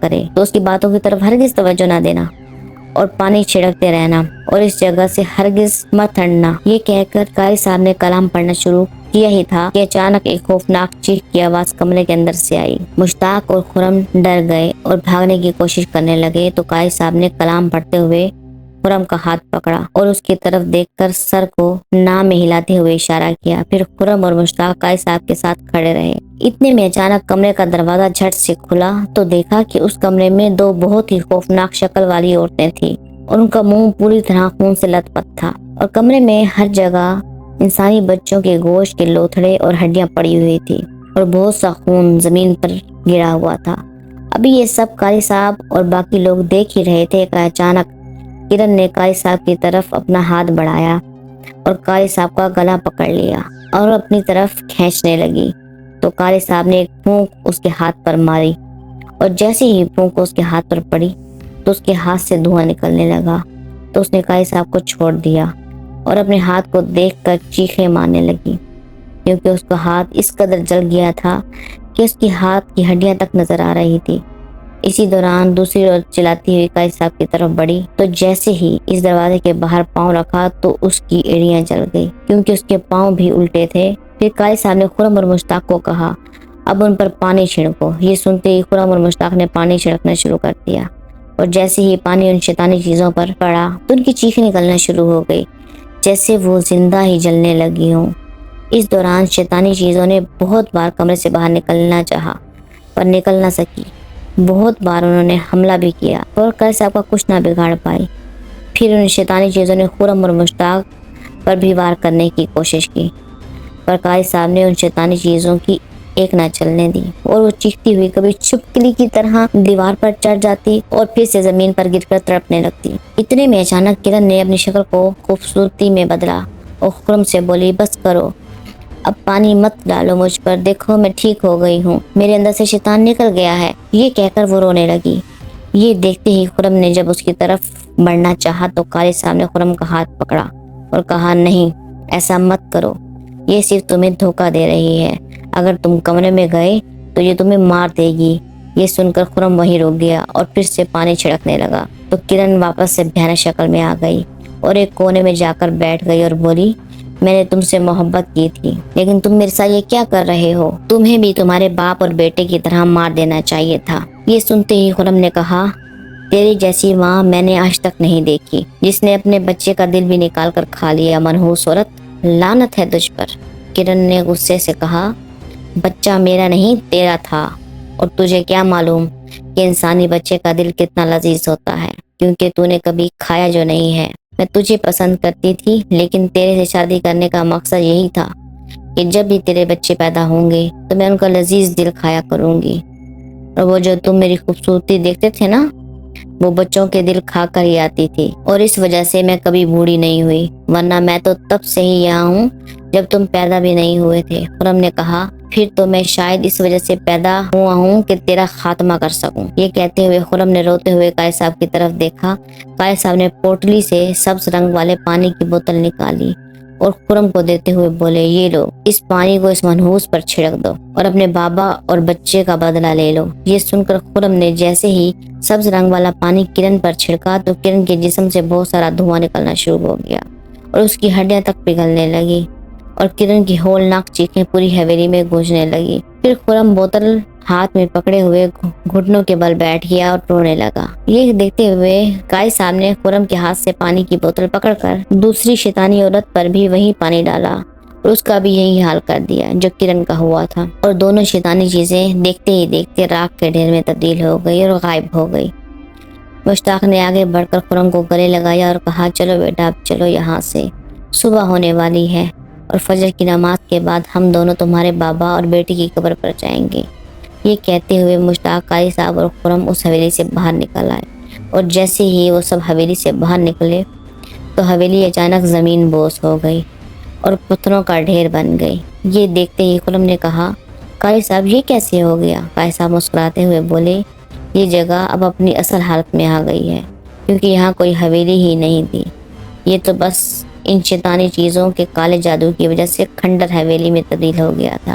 کرے تو اس کی باتوں کی طرف ہرگز توجہ نہ دینا اور پانی چھڑکتے رہنا اور اس جگہ سے ہرگز مت ہٹنا۔ یہ کہہ کر قاری صاحب نے کلام پڑھنا شروع کیا ہی تھا کہ اچانک ایک خوفناک چیخ کی آواز کمرے کے اندر سے آئی۔ مشتاق اور خرم ڈر گئے اور بھاگنے کی کوشش کرنے لگے تو قاری صاحب نے کلام پڑھتے ہوئے خرم کا ہاتھ پکڑا اور اس کی طرف دیکھ کر سر کو نہ میں ہلاتے ہوئے اشارہ کیا۔ پھر خرم اور مشتاق قاری صاحب کے ساتھ کھڑے رہے۔ اتنے میں اچانک کمرے کا دروازہ جھٹ سے کھلا تو دیکھا کہ اس کمرے میں دو بہت ہی خوفناک شکل والی عورتیں تھیں اور ان کا منہ پوری طرح خون سے لت پت تھا اور کمرے میں ہر جگہ انسانی بچوں کے گوشت کے لوتھڑے اور ہڈیاں پڑی ہوئی تھی اور بہت سا خون زمین پر گرا ہوا تھا۔ ابھی یہ سب قاری صاحب اور باقی لوگ دیکھ ہی رہے تھے کہ اچانک کرن نے قاری صاحب کی طرف اپنا ہاتھ بڑھایا اور قاری صاحب کا گلا پکڑ لیا اور اپنی طرف کھینچنے لگی تو قاری صاحب نے ایک پھونک اس کے ہاتھ پر ماری اور جیسے ہی پھونک اس کے ہاتھ پر پڑی تو اس کے ہاتھ سے دھواں نکلنے لگا تو اس نے قاری صاحب کو چھوڑ دیا اور اپنے ہاتھ کو دیکھ کر چیخیں مارنے لگی کیونکہ اس کا ہاتھ اس قدر جل گیا تھا کہ اس کی ہاتھ کی ہڈیاں تک نظر آ رہی تھی۔ اسی دوران دوسری عورت چلاتی ہوئی قاری صاحب کی طرف بڑھی تو جیسے ہی اس دروازے کے باہر پاؤں رکھا تو اس کی ایڑیاں جل گئی کیونکہ اس کے پاؤں بھی الٹے تھے۔ پھر قاری صاحب نے خرم اور مشتاق کو کہا اب ان پر پانی چھڑکو۔ یہ سنتے ہی خرم اور مشتاق نے پانی چھڑکنا شروع کر دیا اور جیسے ہی پانی ان شیطانی چیزوں پر پڑا تو ان کی چیخیں نکلنا شروع ہو گئی جیسے وہ زندہ ہی جلنے لگی ہوں۔ اس دوران شیطانی چیزوں نے بہت بار کمرے سے باہر نکلنا چاہا پر نکل نہ سکی۔ بہت بار انہوں نے حملہ بھی کیا اور قاری صاحب کا کچھ نہ بگاڑ پائی۔ پھر ان شیطانی چیزوں نے خرم اور مشتاق پر بھی وار کرنے کی کوشش کی پر قاری صاحب نے ان شیطانی چیزوں کی ایک نہ چلنے دی اور وہ چیختی ہوئی کبھی چھپکلی کی طرح دیوار پر چڑھ جاتی اور پھر سے زمین پر گر کر تڑپنے لگتی۔ اتنے میں اچانک کرن نے اپنی شکل کو خوبصورتی میں بدلا اور خرم سے بولی بس کرو، اب پانی مت ڈالو مجھ پر، دیکھو میں ٹھیک ہو گئی ہوں، میرے اندر سے شیطان نکل گیا ہے۔ یہ کہہ کر وہ رونے لگی۔ یہ دیکھتے ہی خرم نے جب اس کی طرف بڑھنا چاہا تو قاری صاحب نے خرم کا ہاتھ پکڑا اور کہا نہیں ایسا مت کرو، یہ صرف تمہیں دھوکہ دے رہی ہے، اگر تم کمرے میں گئے تو یہ تمہیں مار دے گی۔ یہ سن کر خرم وہیں رک گیا اور پھر سے پانی چھڑکنے لگا تو کرن واپس سے بھیانک شکل میں آ گئی اور ایک کونے میں جا کر بیٹھ گئی اور بولی میں نے تم سے محبت کی تھی لیکن تم میرے ساتھ یہ کیا کر رہے ہو، تمہیں بھی تمہارے باپ اور بیٹے کی طرح مار دینا چاہیے تھا۔ یہ سنتے ہی خرم نے کہا تیری جیسی ماں میں نے آج تک نہیں دیکھی جس نے اپنے بچے کا دل بھی نکال کر کھا لیا، منحوس عورت، لعنت ہے تجھ پر۔ کرن نے غصے سے کہا بچہ میرا نہیں تیرا تھا اور تجھے کیا معلوم کہ انسانی بچے کا دل کتنا لذیذ ہوتا ہے، کیونکہ تو نے کبھی کھایا جو نہیں ہے۔ میں تجھے پسند کرتی تھی لیکن تیرے سے شادی کرنے کا مقصد یہی تھا کہ جب بھی تیرے بچے پیدا ہوں گے تو میں ان کا لذیذ دل کھایا کروں گی، اور وہ جو تم میری خوبصورتی دیکھتے تھے نا وہ بچوں کے دل کھا کر ہی آتی تھی، اور اس وجہ سے میں کبھی بوڑھی نہیں ہوئی، ورنہ میں تو تب سے ہی یہاں ہوں جب تم پیدا بھی نہیں ہوئے تھے۔ خرم نے کہا پھر تو میں شاید اس وجہ سے پیدا ہوا ہوں کہ تیرا خاتمہ کر سکوں۔ یہ کہتے ہوئے خرم نے روتے ہوئے قاری صاحب کی طرف دیکھا۔ قاری صاحب نے پوٹلی سے سبز رنگ والے پانی کی بوتل نکالی اور خرم کو دیتے ہوئے بولے یہ لو، اس پانی کو اس منحوس پر چھڑک دو اور اپنے بابا اور بچے کا بدلہ لے لو۔ یہ سن کر خرم نے جیسے ہی سبز رنگ والا پانی کرن پر چھڑکا تو کرن کے جسم سے بہت سارا دھواں نکلنا شروع ہو گیا اور اس کی ہڈیاں تک پگھلنے لگی اور کرن کی ہولناک چیخیں پوری حویلی میں گونجنے لگی۔ پھر خرم بوتل ہاتھ میں پکڑے ہوئے گھٹنوں کے بل بیٹھ گیا اور رونے لگا۔ یہ دیکھتے ہوئے قاری صاحب نے خرم کے ہاتھ سے پانی کی بوتل پکڑ کر دوسری شیطانی عورت پر بھی وہی پانی ڈالا اور اس کا بھی یہی حال کر دیا جو کرن کا ہوا تھا، اور دونوں شیطانی چیزیں دیکھتے ہی دیکھتے راکھ کے ڈھیر میں تبدیل ہو گئی اور غائب ہو گئی۔ مشتاق نے آگے بڑھ کر خرم کو گلے لگایا اور کہا چلو بیٹا اب چلو یہاں سے، صبح ہونے والی ہے اور فجر کی نماز کے بعد ہم دونوں تمہارے بابا اور بیٹی کی قبر پر جائیں گے۔ یہ کہتے ہوئے مشتاق، قاری صاحب اور خرم اس حویلی سے باہر نکل آئے اور جیسے ہی وہ سب حویلی سے باہر نکلے تو حویلی اچانک زمین بوس ہو گئی اور پتھروں کا ڈھیر بن گئی۔ یہ دیکھتے ہی خرم نے کہا قاری صاحب یہ کیسے ہو گیا؟ قاری صاحب مسکراتے ہوئے بولے یہ جگہ اب اپنی اصل حالت میں آ گئی ہے کیونکہ یہاں کوئی حویلی ہی نہیں تھی، یہ تو بس ان شیطانی چیزوں کے کالے جادو کی وجہ سے کھنڈر حویلی میں تبدیل ہو گیا تھا۔